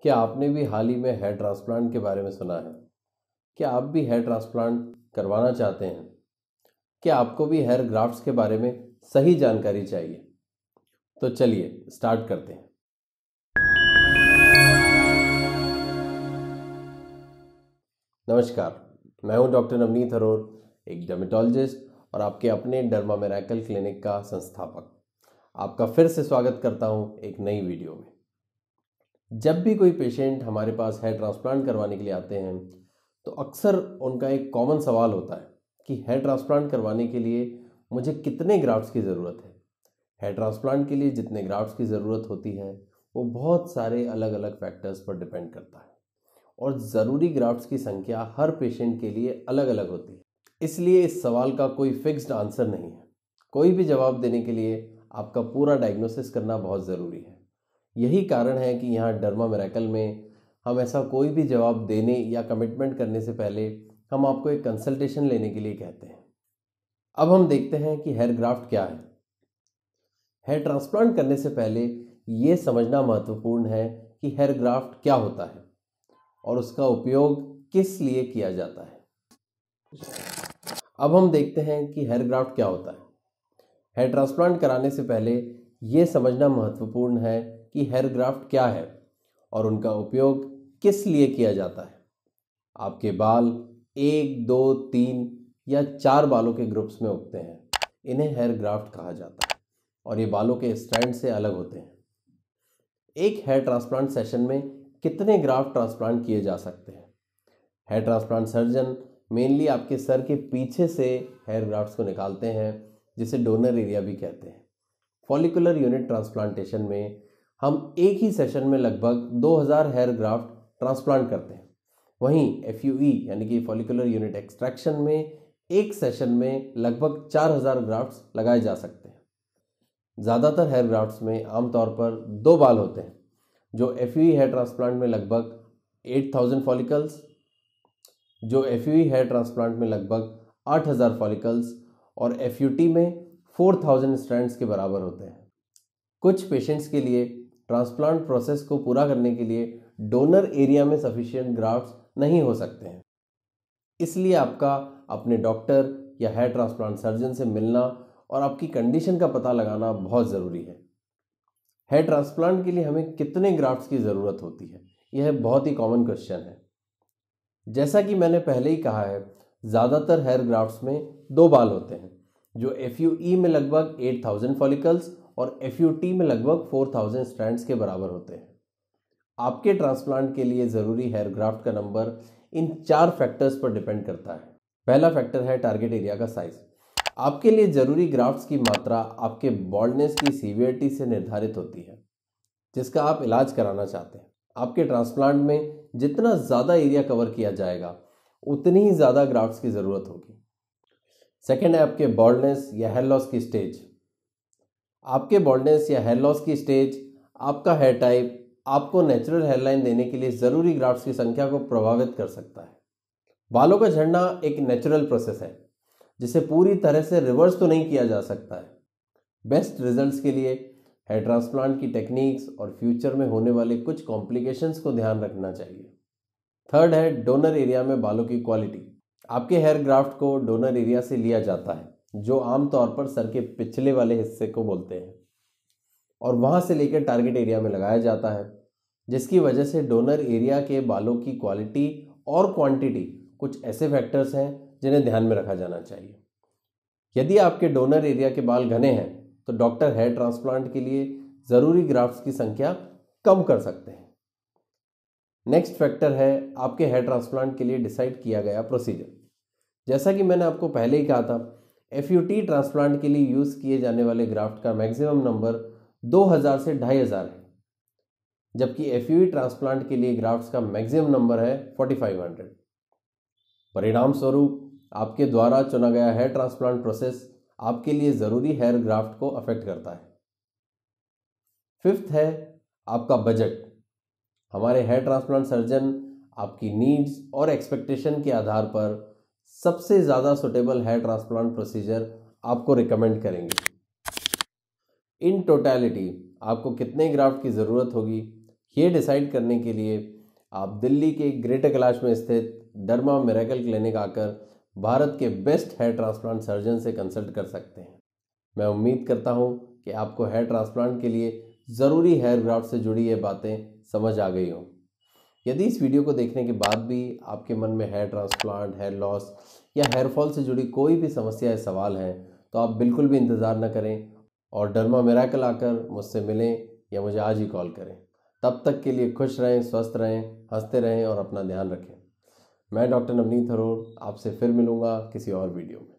क्या आपने भी हाल ही में हेयर ट्रांसप्लांट के बारे में सुना है? क्या आप भी हेयर ट्रांसप्लांट करवाना चाहते हैं? क्या आपको भी हेयर ग्राफ्ट्स के बारे में सही जानकारी चाहिए? तो चलिए स्टार्ट करते हैं। नमस्कार, मैं हूं डॉक्टर नवनीत अरोर, एक डर्मेटोलॉजिस्ट और आपके अपने डर्मा मिरेकल क्लिनिक का संस्थापक। आपका फिर से स्वागत करता हूं एक नई वीडियो में। जब भी कोई पेशेंट हमारे पास हेयर ट्रांसप्लांट करवाने के लिए आते हैं तो अक्सर उनका एक कॉमन सवाल होता है कि हेयर ट्रांसप्लांट करवाने के लिए मुझे कितने ग्राफ्ट्स की ज़रूरत है। हेयर ट्रांसप्लांट के लिए जितने ग्राफ्ट्स की ज़रूरत होती है वो बहुत सारे अलग अलग फैक्टर्स पर डिपेंड करता है और ज़रूरी ग्राफ्ट्स की संख्या हर पेशेंट के लिए अलग अलग होती है। इसलिए इस सवाल का कोई फिक्स्ड आंसर नहीं है। कोई भी जवाब देने के लिए आपका पूरा डायग्नोसिस करना बहुत ज़रूरी है। यही कारण है कि यहाँ डर्मा मिरेकल में हम ऐसा कोई भी जवाब देने या कमिटमेंट करने से पहले हम आपको एक कंसल्टेशन लेने के लिए कहते हैं। अब हम देखते हैं कि हेयर ग्राफ्ट क्या है। हेयर ट्रांसप्लांट करने से पहले ये समझना महत्वपूर्ण है कि हेयर ग्राफ्ट क्या होता है और उसका उपयोग किस लिए किया जाता है। अब हम देखते हैं कि हेयर ग्राफ्ट क्या होता है। हेयर ट्रांसप्लांट कराने से पहले ये समझना महत्वपूर्ण है कि हेयर ग्राफ्ट क्या है और उनका उपयोग किस लिए किया जाता है। आपके बाल 1, 2, 3 या 4 बालों के ग्रुप्स में उगते हैं। इन्हें हेयर ग्राफ्ट कहा जाता है और ये बालों के स्ट्रैंड से अलग होते हैं। एक हेयर ट्रांसप्लांट सेशन में कितने ग्राफ्ट ट्रांसप्लांट किए जा सकते हैं? हेयर ट्रांसप्लांट सर्जन मेनली आपके सर के पीछे से हेयर ग्राफ्ट्स को निकालते हैं, जिसे डोनर एरिया भी कहते हैं। फॉलिकुलर यूनिट ट्रांसप्लांटेशन में हम एक ही सेशन में लगभग 2000 हेयर ग्राफ्ट ट्रांसप्लांट करते हैं। वहीं FUE यानी कि फॉलिकुलर यूनिट एक्सट्रैक्शन में एक सेशन में लगभग 4000 ग्राफ्ट्स लगाए जा सकते हैं। ज़्यादातर हेयर ग्राफ्ट्स में आमतौर पर 2 बाल होते हैं, जो FUE हेयर ट्रांसप्लांट में लगभग 8000 फॉलिकल्स, जो FUE हेयर ट्रांसप्लांट में लगभग 8000 फॉलिकल्स और FUT में 4000 स्ट्रैंड्स के बराबर होते हैं। कुछ पेशेंट्स के लिए ट्रांसप्लांट प्रोसेस को पूरा करने के लिए डोनर एरिया में सफिशिएंट ग्राफ्ट्स नहीं हो सकते हैं। इसलिए आपका अपने डॉक्टर या हेयर ट्रांसप्लांट सर्जन से मिलना और आपकी कंडीशन का पता लगाना बहुत ज़रूरी है। हेयर ट्रांसप्लांट के लिए हमें कितने ग्राफ्ट्स की ज़रूरत होती है, यह बहुत ही कॉमन क्वेश्चन है। जैसा कि मैंने पहले ही कहा है, ज़्यादातर हेयर ग्राफ्ट्स में 2 बाल होते हैं, जो FUE में लगभग 8000 फॉलिकल्स और FUT में लगभग 4000 स्ट्रैंड्स के बराबर होते हैं। आपके ट्रांसप्लांट के लिए ज़रूरी हेयर ग्राफ्ट का नंबर इन 4 फैक्टर्स पर डिपेंड करता है। पहला फैक्टर है टारगेट एरिया का साइज। आपके लिए ज़रूरी ग्राफ्ट्स की मात्रा आपके बॉल्डनेस की सीवियरिटी से निर्धारित होती है, जिसका आप इलाज कराना चाहते हैं। आपके ट्रांसप्लांट में जितना ज़्यादा एरिया कवर किया जाएगा उतनी ही ज़्यादा ग्राफ्ट्स की ज़रूरत होगी। सेकेंड है आपके बॉल्डनेस या हेयर लॉस की स्टेज। आपके बॉल्डनेस या हेयर लॉस की स्टेज, आपका हेयर टाइप आपको नेचुरल हेयरलाइन देने के लिए ज़रूरी ग्राफ्ट्स की संख्या को प्रभावित कर सकता है। बालों का झड़ना एक नेचुरल प्रोसेस है जिसे पूरी तरह से रिवर्स तो नहीं किया जा सकता है। बेस्ट रिजल्ट्स के लिए हेयर ट्रांसप्लांट की टेक्निक्स और फ्यूचर में होने वाले कुछ कॉम्प्लिकेशंस को ध्यान रखना चाहिए। थर्ड है डोनर एरिया में बालों की क्वालिटी। आपके हेयर ग्राफ्ट को डोनर एरिया से लिया जाता है, जो आमतौर पर सर के पिछले वाले हिस्से को बोलते हैं, और वहां से लेकर टारगेट एरिया में लगाया जाता है, जिसकी वजह से डोनर एरिया के बालों की क्वालिटी और क्वांटिटी कुछ ऐसे फैक्टर्स हैं जिन्हें ध्यान में रखा जाना चाहिए। यदि आपके डोनर एरिया के बाल घने हैं तो डॉक्टर हेयर ट्रांसप्लांट के लिए ज़रूरी ग्राफ्ट्स की संख्या कम कर सकते हैं। नेक्स्ट फैक्टर है आपके हेयर ट्रांसप्लांट के लिए डिसाइड किया गया प्रोसीजर। जैसा कि मैंने आपको पहले ही कहा था, FUT ट्रांसप्लांट के लिए यूज़ किए जाने वाले ग्राफ्ट का मैक्सिमम नंबर 2000 से 2500 है, जबकि FUE ट्रांसप्लांट के लिए ग्राफ्ट्स का मैक्सिमम नंबर है 4500। परिणाम स्वरूप आपके द्वारा चुना गया हेयर ट्रांसप्लांट प्रोसेस आपके लिए ज़रूरी हेयर ग्राफ्ट को अफेक्ट करता है। फिफ्थ है आपका बजट। हमारे हेयर ट्रांसप्लांट सर्जन आपकी नीड्स और एक्सपेक्टेशन के आधार पर सबसे ज़्यादा सुटेबल हेयर ट्रांसप्लांट प्रोसीजर आपको रिकमेंड करेंगे। इन टोटलिटी आपको कितने ग्राफ्ट की ज़रूरत होगी ये डिसाइड करने के लिए आप दिल्ली के ग्रेटर कैलाश में स्थित डर्मा मिरेकल क्लिनिक आकर भारत के बेस्ट हेयर ट्रांसप्लांट सर्जन से कंसल्ट कर सकते हैं। मैं उम्मीद करता हूँ कि आपको हेयर ट्रांसप्लांट के लिए ज़रूरी हेयर ग्राफ्ट से जुड़ी ये बातें समझ आ गई हों। यदि इस वीडियो को देखने के बाद भी आपके मन में हेयर ट्रांसप्लांट, हेयर लॉस या हेयर फॉल से जुड़ी कोई भी समस्या या सवाल हैं तो आप बिल्कुल भी इंतज़ार न करें और डर्मा मिरेकल आकर मुझसे मिलें या मुझे आज ही कॉल करें। तब तक के लिए खुश रहें, स्वस्थ रहें, हंसते रहें और अपना ध्यान रखें। मैं डॉक्टर नवनीत थरूर आपसे फिर मिलूँगा किसी और वीडियो में।